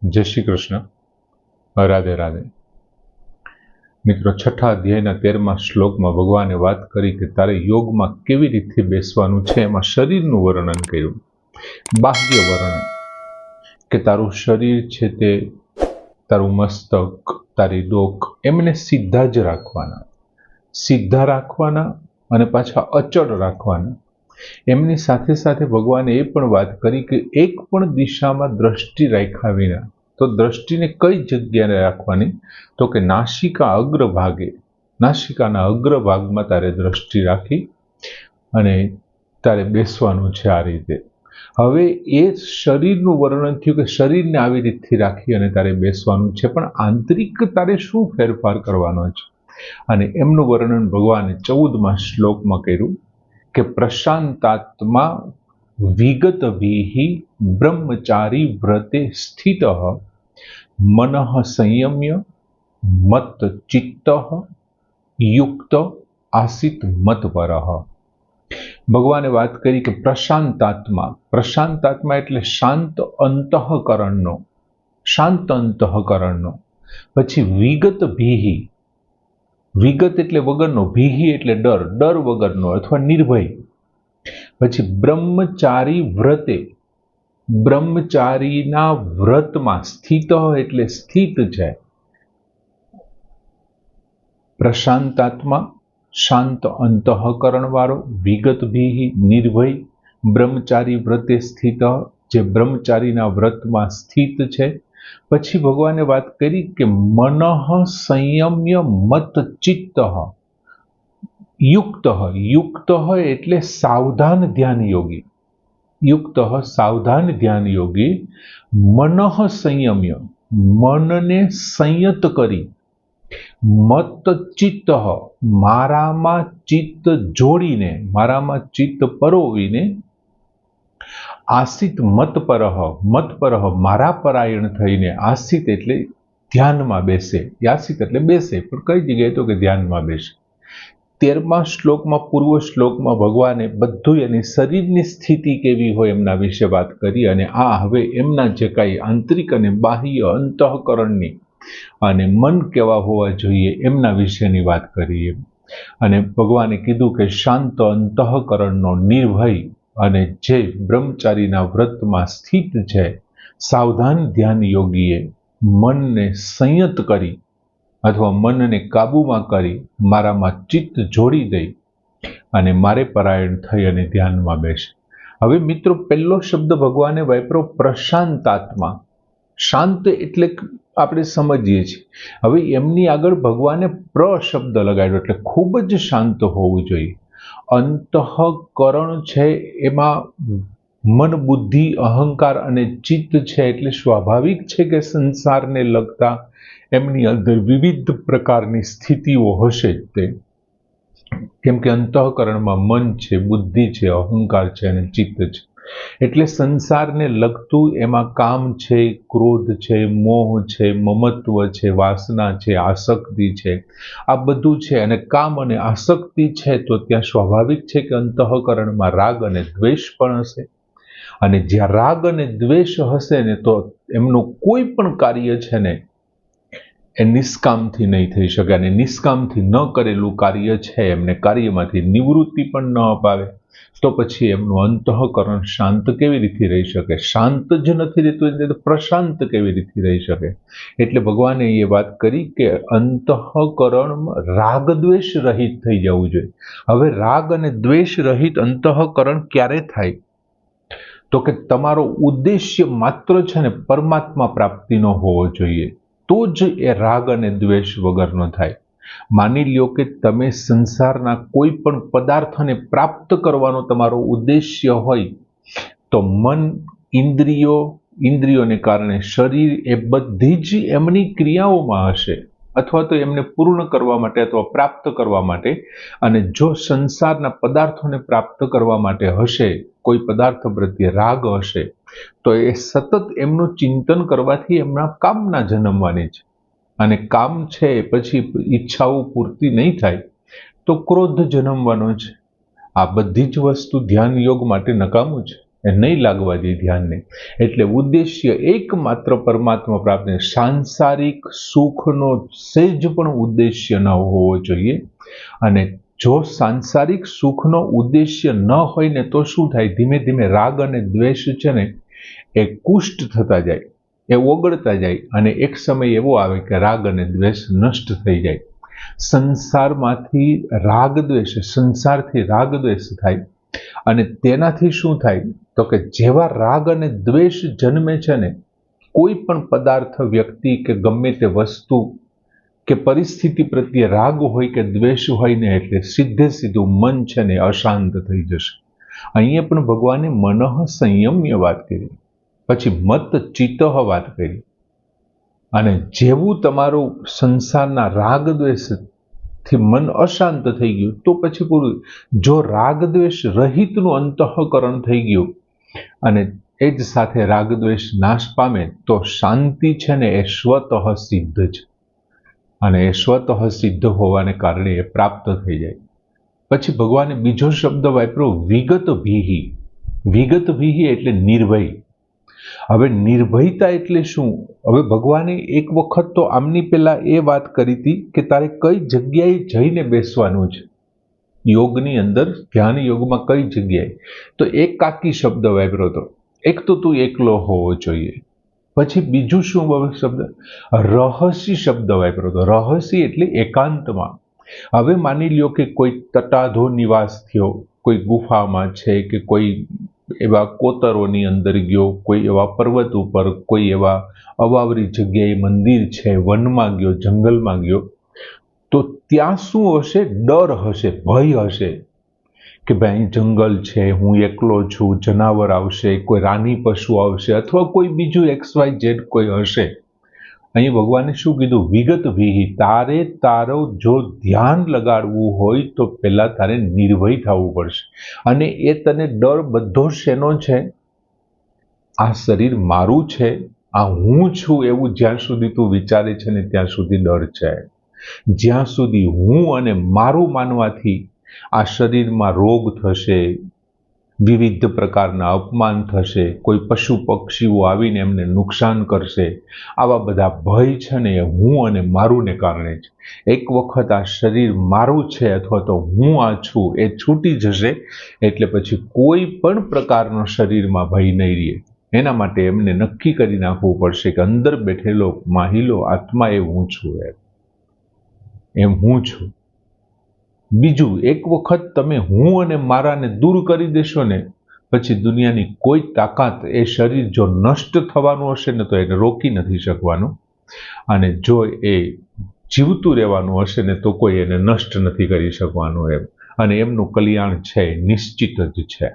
જય શ્રી કૃષ્ણ. રાધે રાધે. મિત્રો, છઠ્ઠા અધ્યાયના 13મા શ્લોકમાં ભગવાને વાત કરી કે તારે યોગમાં કેવી રીતે બેસવાનું છે. એમાં શરીરનું વર્ણન કર્યું, બાહ્ય વર્ણન, કે તારું શરીર છે તે, તારું મસ્તક, તારી ડોક, એમને સીધા જ રાખવાના, સીધા રાખવાના અને પાછા અચળ રાખવાના. એમની સાથે સાથે ભગવાને એ પણ વાત કરી કે એક પણ દિશામાં દ્રષ્ટિ રાખ્યા વિના, તો દ્રષ્ટિને કઈ જગ્યાએ રાખવાની, તો કે નાસિકા અગ્રભાગે, નાસિકાના અગ્રભાગમાં તારે દ્રષ્ટિ રાખી અને તારે બેસવાનું છે આ રીતે. હવે એ શરીરનું વર્ણન થયું કે શરીરને આવી રીતથી રાખી અને તારે બેસવાનું છે, પણ આંતરિક તારે શું ફેરફાર કરવાનો છે, અને એમનું વર્ણન ભગવાને 14મા શ્લોકમાં કર્યું કે પ્રશાંતાત્મા વિગતભિઃ બ્રહ્મચારી વ્રતે સ્થિતઃ મનઃ સંયમ્ય મત ચિત્તઃ યુક્ત આસિત મતપરઃ. ભગવાને વાત કરી કે પ્રશાંતાત્મા, પ્રશાંતાત્મા એટલે શાંત અંતઃકરણનો, શાંત અંતઃકરણનો. પછી વિગત ભીહી, વિગત એટલે વગરનો, ભીહી એટલે ડર, ડર વગરનો અથવા નિર્ભય. પછી બ્રહ્મચારી વ્રતે, બ્રહ્મચારીના વ્રતમાં, સ્થિત એટલે સ્થિત છે. પ્રશાંતાત્મા, શાંત અંતઃકરણ વાળો, વિગત ભીહી, નિર્ભય, બ્રહ્મચારી વ્રતે સ્થિત, જે બ્રહ્મચારીના વ્રતમાં સ્થિત છે. પછી ભગવાને વાત કરી કે મનઃ સંયમ્ય મત ચિત્ત યુક્ત, યુક્ત એટલે સાવધાન ધ્યાન યોગી, યુક્ત સાવધાન ધ્યાન યોગી, મનઃ સંયમ્ય મનને સંયત કરી, મત ચિત્ત મારામાં ચિત્ત જોડીને, મારામાં ચિત્ત પરોવીને, આસિત મતપરઃ, મતપરઃ મારા પરાયણ થઈને, આસિત એટલે ધ્યાનમાં બેસે, આસિત એટલે બેસે, પણ કઈ જગ્યાએ, તો કે ધ્યાનમાં બેસે. 13મા શ્લોકમાં, પૂર્વ શ્લોકમાં ભગવાને બધું એની શરીરની સ્થિતિ કેવી હોય એમના વિશે વાત કરી, અને આ હવે એમના જે કાંઈ આંતરિક અને બાહ્ય અંતઃકરણની અને મન કેવા હોવા જોઈએ એમના વિશેની વાત કરી. અને ભગવાને કીધું કે શાંત અંતઃકરણનો, નિર્ભય અને જે બ્રહ્મચારીના વ્રતમાં સ્થિત છે, સાવધાન ધ્યાન યોગીએ મનને સંયત કરી અથવા મનને કાબુમાં કરી મારામાં ચિત્ત જોડી દઈ અને મારે પરાયણ થઈ અને ધ્યાનમાં બેસે. હવે મિત્રો, પહેલો શબ્દ ભગવાને વાપર્યો પ્રશાંતાત્મા. શાંત એટલે આપણે સમજીએ છીએ. હવે એમની આગળ ભગવાને પ્ર શબ્દ લગાડ્યો, એટલે ખૂબ જ શાંત હોવું જોઈએ. અંતઃકરણ છે એમાં મન, બુદ્ધિ, અહંકાર અને ચિત્ત છે, એટલે સ્વાભાવિક છે કે સંસારને લગતા એમની અંદર વિવિધ પ્રકારની સ્થિતિઓ હશે જ તે. કેમ કે અંતઃકરણમાં મન છે, બુદ્ધિ છે, અહંકાર છે અને ચિત્ત છે. એટલે સંસારને લગતું એમાં કામ છે, ક્રોધ છે, મોહ છે, મમત્વ છે, વાસના છે, આસક્તિ છે, આ બધું છે. અને કામ અને આસક્તિ છે તો ત્યાં સ્વાભાવિક છે કે અંતઃકરણમાં રાગ અને દ્વેષ પણ હશે. અને જ્યાં રાગ અને દ્વેષ હશે ને, તો એમનું કોઈ પણ કાર્ય છે ને એ નિષ્કામથી નહીં થઈ શકે. અને નિષ્કામથી ન કરેલું કાર્ય છે એમને કાર્યમાંથી નિવૃત્તિ પણ ન અપાવે, તો પછી એમનું અંતઃકરણ શાંત કેવી રીતે રહી શકે? શાંત જ નથી રહેતું એટલે પ્રશાંત કેવી રીતે રહી શકે? એટલે ભગવાને એ વાત કરી કે અંતઃકરણ રાગ દ્વેષ રહિત થઈ જવું જોઈએ. હવે રાગ અને દ્વેષ રહિત અંતઃકરણ ક્યારે થાય? તો કે તમારો ઉદ્દેશ્ય માત્ર છે ને પરમાત્મા પ્રાપ્તિનો હોવો જોઈએ, તો જ એ રાગ અને દ્વેષ વગરનો થાય. માની લ્યો કે તમે સંસારના કોઈ પણ પદાર્થને પ્રાપ્ત કરવાનો તમારો ઉદ્દેશ્ય હોય, તો મન, ઇન્દ્રિયોને કારણે શરીર, એ બધી જ એમની ક્રિયાઓમાં હશે, અથવા તો એમને પૂર્ણ કરવા માટે અથવા પ્રાપ્ત કરવા માટે. અને જો સંસારના પદાર્થોને પ્રાપ્ત કરવા માટે હશે, કોઈ પદાર્થ પ્રત્યે રાગ હશે, તો એ સતત એમનું ચિંતન કરવાથી એમના કામના જન્મવાની છે. અને કામ છે પછી ઈચ્છાઓ પૂર્તિ નહીં થાય તો ક્રોધ જન્મવાનો છે. આ બધી જ વસ્તુ ધ્યાન યોગ માટે નકામું છે. એ નહીં લાગવા દે ધ્યાનને. એટલે ઉદ્દેશ્ય એકમાત્ર પરમાત્મા પ્રાપ્તિ, સાંસારિક સુખનો સહેજ પણ ઉદ્દેશ્ય ન હોવો જોઈએ. અને જો સાંસારિક સુખનો ઉદ્દેશ્ય ન હોય ને તો શું થાય? ધીમે ધીમે રાગ અને દ્વેષ છે ને એ કુષ્ટ થતા જાય, એ ઓગળતા જાય, અને એક સમય એવો આવે કે રાગ અને દ્વેષ નષ્ટ થઈ જાય. સંસારમાંથી રાગ દ્વેષ, સંસારથી રાગ દ્વેષ થાય. અને તેનાથી શું થાય? તો કે જેવા રાગ અને દ્વેષ જન્મે છે ને, કોઈ પણ પદાર્થ, વ્યક્તિ કે ગમે તે વસ્તુ કે પરિસ્થિતિ પ્રત્યે રાગ હોય કે દ્વેષ હોય ને, એટલે સીધે સીધું મન છે ને અશાંત થઈ જશે. અહીંયા પણ ભગવાને મનઃ સંયમ્ય વાત કરી, પછી મત ચિત્ત વાત કરી. અને જેવું તમારું સંસારના રાગ દ્વેષથી મન અશાંત થઈ ગયું તો પછી પૂરું. જો રાગ દ્વેષ રહિતનું અંતઃકરણ થઈ ગયું અને એ જ સાથે રાગ દ્વેષ નાશ પામે તો શાંતિ છે ને એ સ્વતઃ સિદ્ધ છે. અને એ સ્વતઃ સિદ્ધ હોવાને કારણે એ પ્રાપ્ત થઈ જાય. પછી ભગવાને બીજો શબ્દ વાપર્યો, વિગત ભીહી. વિગત ભીહી એટલે નિર્ભય. હવે નિર્ભયતા એટલે શું? હવે ભગવાને એક વખત તો આમની પહેલા એ વાત કરી હતી કે તારે કઈ જગ્યાએ જઈને બેસવાનું છે યોગની અંદર, ધ્યાન યોગમાં કઈ જગ્યાએ. તો એકાકી શબ્દ વાપર્યો હતો. એક તો તું એકલો હોવો જોઈએ. પછી બીજું શું શબ્દ? રહસ્ય શબ્દ વાપર્યો હતો. રહસ્ય એટલે એકાંતમાં. હવે માની લ્યો કે કોઈ તટાધો નિવાસ થયો, કોઈ ગુફામાં છે કે કોઈ એવા કોતરોની અંદર ગયો, કોઈ એવા પર્વત ઉપર, કોઈ એવા અવાવરી જગ્યાએ મંદિર છે, વનમાં ગયો, જંગલમાં ગયો, તો ત્યાં શું હશે? ડર હશે, ભય હશે કે ભાઈ જંગલ છે, હું એકલો છું, જનાવર આવશે, કોઈ રાની પશુ આવશે, અથવા કોઈ બીજું XYZ કોઈ હશે. અહીં ભગવાને શું કીધું? વિગત વિહી. તારે તારો જો ધ્યાન લગાડવું હોય તો પહેલા તારે નિર્ભય થવું પડશે. અને એ તને ડર બધો શેનો છે? આ શરીર મારું છે, આ હું છું એવું જ્યાં સુધી તું વિચારે છે ને ત્યાં સુધી ડર છે. જ્યાં સુધી હું અને મારું માનવાથી આ શરીરમાં રોગ થશે, વિવિધ પ્રકારના અપમાન થશે, કોઈ પશુ પક્ષીઓ આવીને એમને નુકસાન કરશે, આવા બધા ભય છે ને એ હું અને મારુંને કારણે છે. એક વખત આ શરીર મારું છે અથવા તો હું આ છું એ છૂટી જશે એટલે પછી કોઈ પણ પ્રકારનો શરીરમાં ભય નહીં રહે. એના માટે એમને નક્કી કરી નાખવું પડશે કે અંદર બેઠેલો માહિલો આત્મા એ હું છું, એમ હું છું. બીજું, એક વખત તમે હું અને મારાને દૂર કરી દેશો ને પછી દુનિયાની કોઈ તાકાત એ શરીર જો નષ્ટ થવાનું હશે ને તો એને રોકી નથી શકવાનું, અને જો એ જીવતું રહેવાનું હશે ને તો કોઈ એને નષ્ટ નથી કરી શકવાનું એમ. અને એમનું કલ્યાણ છે નિશ્ચિત જ છે.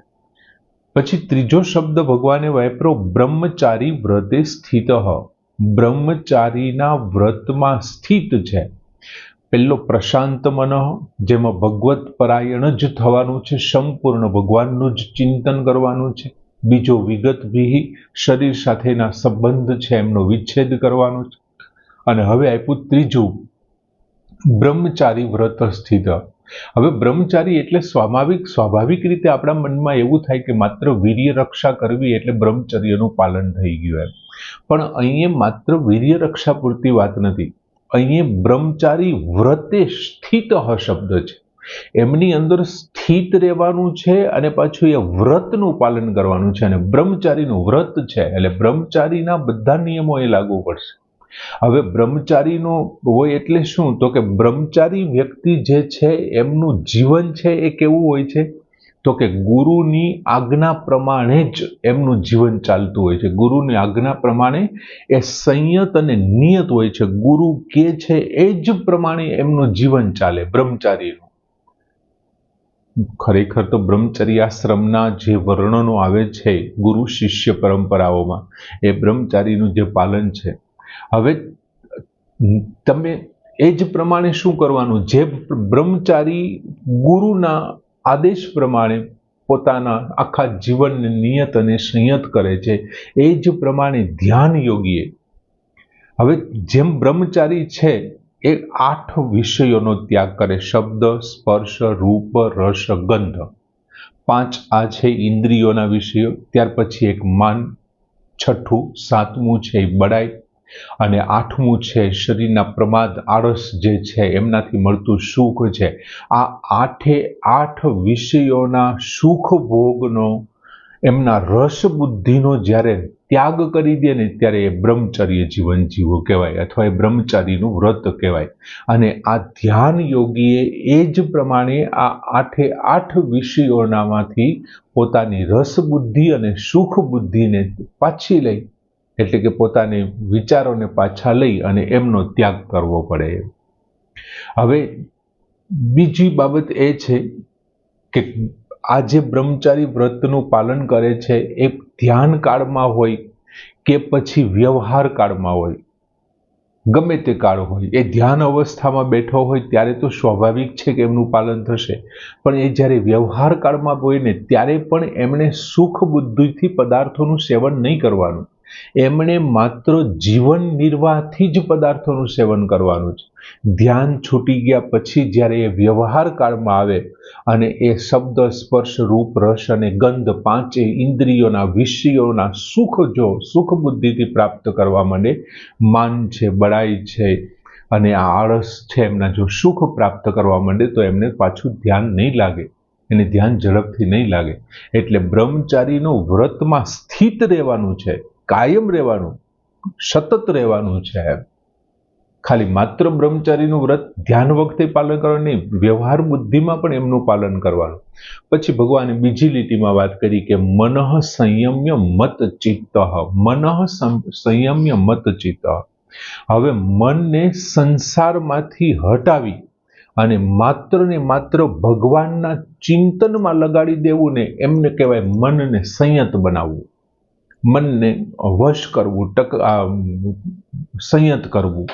પછી ત્રીજો શબ્દ ભગવાને વાપર્યો, બ્રહ્મચારી વ્રતે સ્થિત. બ્રહ્મચારીના વ્રતમાં સ્થિત છે. પહેલો પ્રશાંત મન, જેમાં ભગવત પરાયણ જ થવાનું છે, સંપૂર્ણ ભગવાનનું જ ચિંતન કરવાનું છે. બીજો વિગત વિહી, શરીર સાથેના સંબંધ છે એમનો વિચ્છેદ કરવાનો છે. અને હવે આપ્યું ત્રીજું, બ્રહ્મચારી વ્રત સ્થિત. હવે બ્રહ્મચારી એટલે સ્વાભાવિક રીતે આપણા મનમાં એવું થાય કે માત્ર વીર્ય રક્ષા કરવી એટલે બ્રહ્મચર્યનું પાલન થઈ ગયું એમ. પણ અહીંયા માત્ર વીર્ય રક્ષા પૂરતી વાત નથી. અહીં બ્રહ્મચારી વ્રતે સ્થિત શબ્દ છે. એમની અંદર સ્થિત રહેવાનું છે અને પાછું એ વ્રતનું પાલન કરવાનું છે. અને બ્રહ્મચારીનું વ્રત છે એટલે બ્રહ્મચારીના બધા નિયમો એ લાગુ પડશે. હવે બ્રહ્મચારીનો હોય એટલે શું? તો કે બ્રહ્મચારી વ્યક્તિ જે છે એમનું જીવન છે એ કેવું હોય છે? તો કે ગુરુની આજ્ઞા પ્રમાણે જ એમનું જીવન ચાલતું હોય છે. ગુરુની આજ્ઞા પ્રમાણે એ સંયત અને નિયત હોય છે. ગુરુ કે છે એ જ પ્રમાણે એમનું જીવન ચાલે બ્રહ્મચારીનું. ખરેખર તો બ્રહ્મચર્યાશ્રમના જે વર્ણનો આવે છે ગુરુ શિષ્ય પરંપરાઓમાં, એ બ્રહ્મચારીનું જે પાલન છે. હવે તમે એ જ પ્રમાણે શું કરવાનું? જે બ્રહ્મચારી ગુરુના આદેશ પ્રમાણે પોતાના આખા જીવનને નિયત અને સંયત કરે છે એ જ પ્રમાણે ધ્યાન યોગીએ. હવે જેમ બ્રહ્મચારી છે એ 8 વિષયોનો ત્યાગ કરે, શબ્દ, સ્પર્શ, રૂપ, રસ, ગંધ. 5 આ છે ઇન્દ્રિયોના વિષયો, ત્યાર પછી એક માન, 6, 7મું છે એ બડાઈ, અને 8મું છે શરીરના પ્રમાદ, આળસ જે છે એમનાથી મળતું સુખ છે. આ 8 વિષયોના સુખ ભોગનો, એમના રસ બુદ્ધિનો જ્યારે ત્યાગ કરી દે ને ત્યારે એ બ્રહ્મચર્ય જીવન જીવવું કહેવાય, અથવા એ બ્રહ્મચારીનું વ્રત કહેવાય. અને આ ધ્યાન યોગીએ એ જ પ્રમાણે આ 8 વિષયોનામાંથી પોતાની રસ બુદ્ધિ અને સુખ બુદ્ધિને પાછી લઈ, એટલે કે પોતાની વિચારોને પાછા લઈ અને એમનો ત્યાગ કરવો પડે. હવે બીજી બાબત એ છે કે આ જે બ્રહ્મચારી વ્રતનું પાલન કરે છે એ ધ્યાન કાળમાં હોય કે પછી વ્યવહાર કાળમાં હોય, ગમે તે કાળ હોય, એ ધ્યાન અવસ્થામાં બેઠો હોય ત્યારે તો સ્વાભાવિક છે કે એમનું પાલન થશે, પણ એ જ્યારે વ્યવહાર કાળમાં હોય ને ત્યારે પણ એમણે સુખ બુદ્ધિથી પદાર્થોનું સેવન નહીં કરવાનું. એમણે માત્ર જીવન નિર્વાહથી જ પદાર્થોનું સેવન કરવાનું છે. ધ્યાન છૂટી ગયા પછી જ્યારે એ વ્યવહાર કાળમાં આવે અને એ શબ્દ, સ્પર્શ, રૂપ, રસ અને ગંધ 5 ઇન્દ્રિયોના વિષયોના સુખ બુદ્ધિથી પ્રાપ્ત કરવા માંડે, માન છે, બડાઈ છે અને આ આળસ છે, એમના જો સુખ પ્રાપ્ત કરવા માંડે તો એમને પાછું ધ્યાન નહીં લાગે, એને ધ્યાન ઝડપથી નહીં લાગે. એટલે બ્રહ્મચારીનું વ્રતમાં સ્થિત રહેવાનું છે, કાયમ રહેવાનું, સતત રહેવાનું છે. ખાલી માત્ર બ્રહ્મચારીનું વ્રત ધ્યાન વખતે પાલન કરવાનું નહીં, વ્યવહાર બુદ્ધિમાં પણ એમનું પાલન કરવાનું. પછી ભગવાને બીજી લીટીમાં વાત કરી કે મનઃ સંયમ્ય મત ચિત્ત, મનઃ સંયમ્ય મત ચિત્ત. હવે મનને સંસારમાંથી હટાવી અને માત્ર ને માત્ર ભગવાનના ચિંતનમાં લગાડી દેવું ને એમને કહેવાય મનને સંયત બનાવવું, મનને વશ કરવું, સંયત કરવું.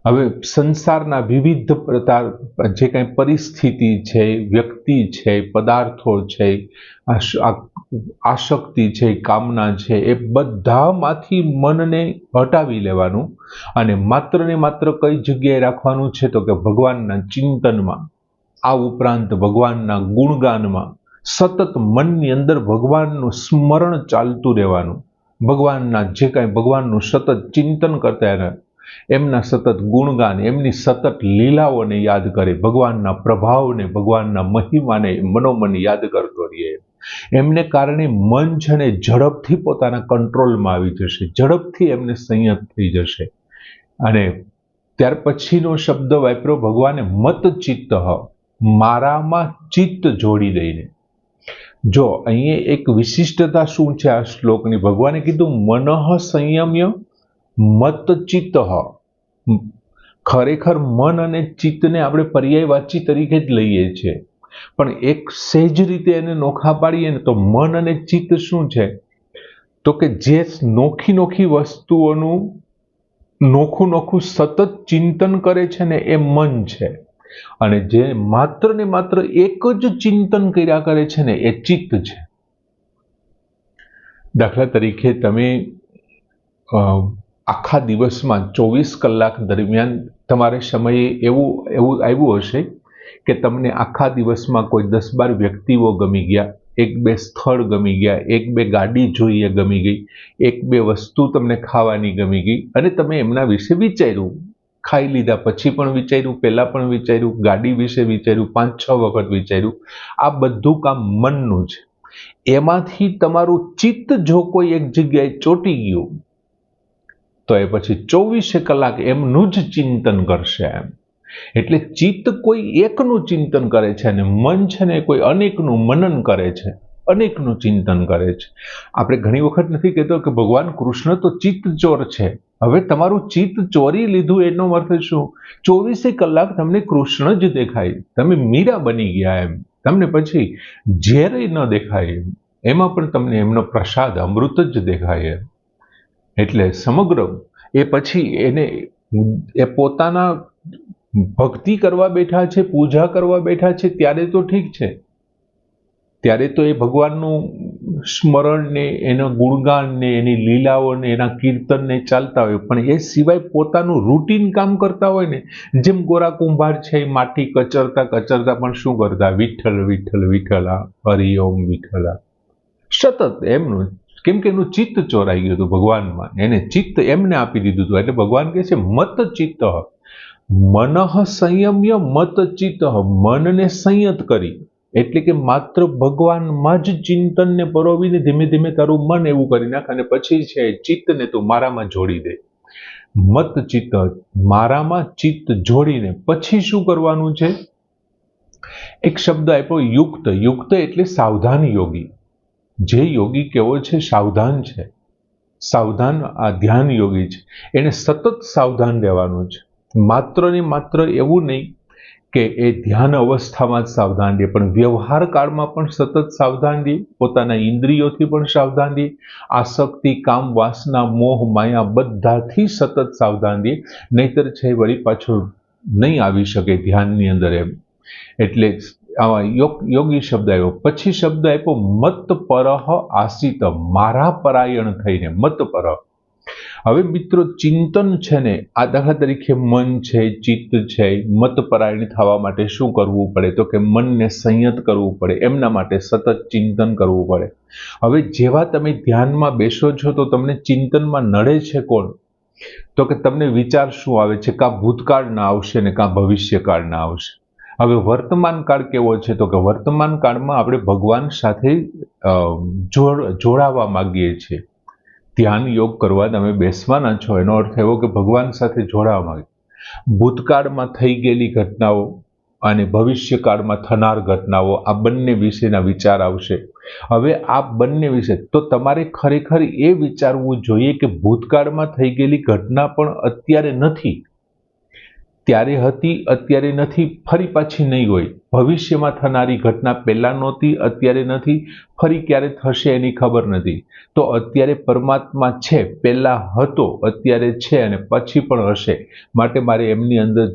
હવે સંસારના વિવિધ પ્રકાર, જે કાંઈ પરિસ્થિતિ છે, વ્યક્તિ છે, પદાર્થો છે, આસક્તિ છે, કામના છે, એ બધામાંથી મનને હટાવી લેવાનું અને માત્ર ને માત્ર કઈ જગ્યાએ રાખવાનું છે તો કે ભગવાનના ચિંતનમાં, આ ઉપરાંત ભગવાનના ગુણગાનમાં સતત મનની અંદર ભગવાનનું સ્મરણ ચાલતું રહેવાનું. ભગવાનના જે કાંઈ ભગવાનનું સતત ચિંતન કરતા રહે, એમના સતત ગુણગાન, એમની સતત લીલાઓને યાદ કરે, ભગવાનના પ્રભાવને, ભગવાનના મહિમાને મનોમન યાદ કરતો રહે. એમને કારણે મન છે ને ઝડપથી પોતાના કંટ્રોલમાં આવી જશે, ઝડપથી એમને સંયત થઈ જશે. અને ત્યાર પછીનો શબ્દ વાપર્યો ભગવાને મત ચિત્ત, મારામાં ચિત્ત જોડી દઈને. જો અહીંયા એક વિશિષ્ટતા શું છે આ શ્લોકની, ભગવાને કીધું મનઃ સંયમ્ય મત ચિત્ત. ખરેખર મન અને ચિત્તને આપણે પર્યાયવાચી તરીકે જ લઈએ છીએ, પણ એક સહેજ રીતે એને નોખા પાડીએ ને તો મન અને ચિત્ત શું છે તો કે જે નોખી વસ્તુઓનું નોખું સતત ચિંતન કરે છે ને એ મન છે, અને જે માત્ર ને માત્ર એક જ ચિંતન કર્યા કરે છે ને એ ચિત્ત છે. દાખલા તરીકે તમે આખા દિવસમાં 24 કલાક દરમિયાન તમારે સમયે એવું આવ્યું હશે કે તમને આખા દિવસમાં કોઈ 10-12 વ્યક્તિઓ ગમી ગયા, 1-2 સ્થળ ગમી ગયા, 1-2 ગાડી જોઈએ ગમી ગઈ, 1-2 વસ્તુ તમને ખાવાની ગમી ગઈ અને તમે એમના વિશે વિચાર્યું, ખાઈ લીધા પછી પણ વિચાર્યું, પહેલા પણ વિચાર્યું, ગાડી વિશે વિચાર્યું, 5-6 વખત વિચાર્યું. આ બધું કામ મનનું છે. એમાંથી તમારું ચિત્ત જો કોઈ એક જગ્યાએ ચોંટી ગયું તો એ પછી 24 કલાક એમનું જ ચિંતન કરશે. એટલે ચિત્ત કોઈ એકનું ચિંતન કરે છે અને મન છે ને કોઈ અનેકનું મનન કરે છે, અનેકનું ચિંતન કરે છે. આપણે ઘણી વખત નથી કહેતો કે ભગવાન કૃષ્ણ તો ચિત્ત ચોર છે. હવે તમારું ચિત્ત ચોરી લીધું એનો અર્થ શું? 24 કલાક તમને કૃષ્ણ જ દેખાય, તમે મીરા બની ગયા એમ, તમને પછી ઝેર ન દેખાય, એમાં પણ તમને એમનો પ્રસાદ અમૃત જ દેખાય. એટલે સમગ્ર એ પછી એ પોતાના ભક્તિ કરવા બેઠા છે, પૂજા કરવા બેઠા છે, ત્યારે તો ઠીક છે, ત્યારે તો એ ભગવાનનું સ્મરણને, એના ગુણગાનને, એની લીલાઓને, એના કીર્તનને ચાલતા હોય, પણ એ સિવાય પોતાનું રૂટીન કામ કરતા હોય ને, જેમ ગોરા કુંભાર છે એ માટી કચરતા કચરતા પણ શું કરતા, વિઠ્ઠલ વિઠ્ઠલ વિઠ્ઠલા, હરિઓમ વિઠ્ઠલા, સતત એમનું, કેમ કે એનું ચિત્ત ચોરાઈ ગયું હતું ભગવાનમાં, એને ચિત્ત એમને આપી દીધું હતું. એટલે ભગવાન કહે છે મત ચિત્ત મનઃ સંયમ્ય મત ચિત્ત, મનને સંયત કરી, એટલે કે માત્ર ભગવાનમાં જ ચિંતનને પરોવીને ધીમે ધીમે તારું મન એવું કરી નાખ, અને પછી છે ચિત્તને તું મારામાં જોડી દે. મત ચિત્ત, મારામાં ચિત્ત જોડીને પછી શું કરવાનું છે? એક શબ્દ આપ્યો યુક્ત. યુક્ત એટલે સાવધાન યોગી. જે યોગી કેવો છે? સાવધાન છે. સાવધાન આ ધ્યાન યોગી છે, એને સતત સાવધાન રહેવાનું છે. માત્ર ને માત્ર એવું નહીં કે એ ધ્યાન અવસ્થામાં જ સાવધાન રહે, પણ વ્યવહાર કાળમાં પણ સતત સાવધાન રહે, પોતાના ઇન્દ્રિયોથી પણ સાવધાન રહે, આસક્તિ, કામ, વાસના, મોહ, માયા બધાથી સતત સાવધાન રહે, નહીતર છે વળી પાછું નહીં આવી શકે ધ્યાનની અંદર એમ. એટલે આવા યોગી શબ્દ આવ્યો. પછી શબ્દ આપ્યો મત પરહ આસિત, મારા પરાયણ થઈને. મત પરહ, હવે મિત્રો ચિંતન છે ને, આ દાખલા તરીકે મન છે, ચિત્ત છે, મત પરાયણ થવા માટે શું કરવું પડે? તો કે મનને સંયત કરવું પડે, એમના માટે સતત ચિંતન કરવું પડે. હવે જેવા તમે ધ્યાનમાં બેસો છો તો તમને ચિંતનમાં નડે છે કોણ? તો કે તમને વિચાર શું આવે છે? કાં ભૂતકાળના આવશે ને કાં ભવિષ્યકાળના આવશે. હવે વર્તમાન કાળ કેવો છે? તો કે વર્તમાન કાળમાં આપણે ભગવાન સાથે જોડાવા માંગીએ છીએ. ધ્યાન યોગ કરવા તમે બેસવાના છો, એનો અર્થ એવો કે ભગવાન સાથે જોડાવા માંગે. ભૂતકાળમાં થઈ ગયેલી ઘટનાઓ અને ભવિષ્યકાળમાં થનાર ઘટનાઓ, આ બંને વિશેના વિચાર આવશે. હવે આ બંને વિશે તો તમારે ખરેખર એ વિચારવું જોઈએ કે ભૂતકાળમાં થઈ ગયેલી ઘટના પણ અત્યારે નથી, ત્યારે હતી, અત્યારે નથી, ફરી પાછી નહીં હોય. ભવિષ્યમાં થનારી ઘટના પહેલા નહોતી, અત્યારે નથી, ફરી ક્યારે થશે એની ખબર નથી. તો અત્યારે પરમાત્મા છે, પહેલા હતો, અત્યારે છે અને પછી પણ હશે. માટે મારે એમની અંદર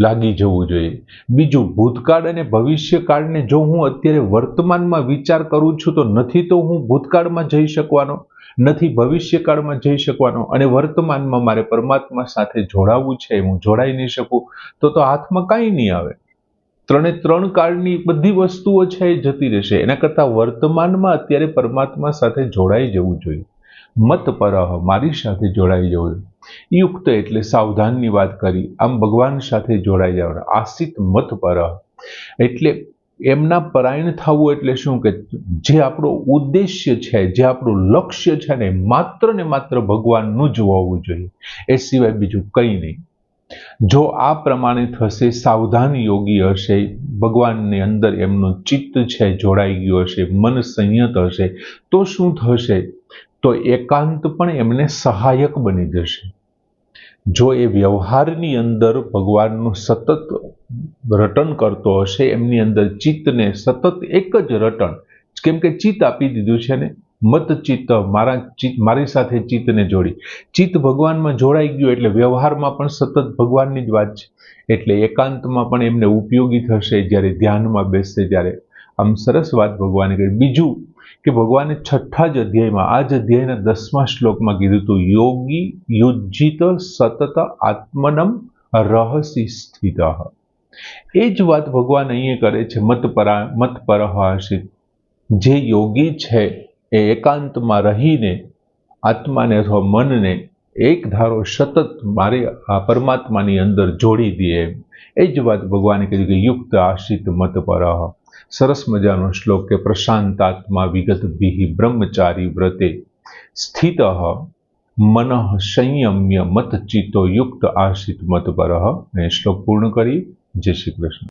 લાગી જવું જોઈએ. બીજું, ભૂતકાળ અને ભવિષ્યકાળને જો હું અત્યારે વર્તમાનમાં વિચાર કરું છું તો નથી તો હું ભૂતકાળમાં જઈ શકવાનો, નથી ભવિષ્યકાળમાં જઈ શકવાનો, અને વર્તમાનમાં મારે પરમાત્મા સાથે જોડાવું છે, હું જોડાઈ નહીં શકું તો હાથમાં કાંઈ નહીં આવે. ત્રણ કાળની બધી વસ્તુઓ છે એ જતી રહેશે. એના કરતાં વર્તમાનમાં અત્યારે પરમાત્મા સાથે જોડાઈ જવું જોઈએ. મત પરહ, મારી સાથે જોડાઈ જવું. યુક્ત એટલે સાવધાનની વાત કરી, આમ ભગવાન સાથે જોડાઈ જવાના. આસિત મત પરહ એટલે એમના પરાયણ થવું એટલે શું? કે જે આપણો ઉદ્દેશ્ય છે, જે આપણું લક્ષ્ય છે ને માત્ર ભગવાનનું જ હોવું જોઈએ, એ સિવાય બીજું કંઈ નહીં. જો આ પ્રમાણે થશે, સાવધાન યોગી હશે, ભગવાનની અંદર એમનું ચિત્ત છે જોડાઈ ગયું હશે, મન સંયત હશે, તો શું થશે? તો એકાંત પણ એમને સહાયક બની જશે. જો એ વ્યવહારની અંદર ભગવાનનું સતત રટન કરતો હશે, એમની અંદર ચિત્તને સતત એક જ રટન, કેમ કે ચિત્ત આપી દીધું છે ને, મત ચિત્ત, મારી સાથે ચિત્તને જોડી, ચિત્ત ભગવાનમાં જોડાઈ ગયું એટલે વ્યવહારમાં પણ સતત ભગવાનની જ વાત છે. એટલે એકાંતમાં પણ એમને ઉપયોગી થશે જ્યારે ધ્યાનમાં બેસશે ત્યારે. આમ સરસ વાત ભગવાને કરી. બીજું કે ભગવાને 6થા જ અધ્યાયમાં, આ જ અધ્યાયના 10મા શ્લોકમાં કીધું હતું, યોગી યુજ્જિત સતત આત્મનમ રહસી સ્થિત. એ જ વાત ભગવાન અહીંયા કરે છે, મત પરહ આસિત. જે યોગી છે એ એકાંતમાં રહીને આત્માને અથવા મનને એક ધારો સતત મારે આ પરમાત્માની અંદર જોડી દે. એ જ વાત ભગવાને કીધી કે યુક્ત આસિત મત પરહ. સરસ મજાનો શ્લોક કે પ્રશાંતાત્મા વિગત ભિઃ બ્રહ્મચારી વ્રતે સ્થિત મનઃ સંયમ્ય મત ચિત્તો યુક્ત આસિત મત પરહ. શ્લોક પૂર્ણ કરી. જય શ્રી કૃષ્ણ.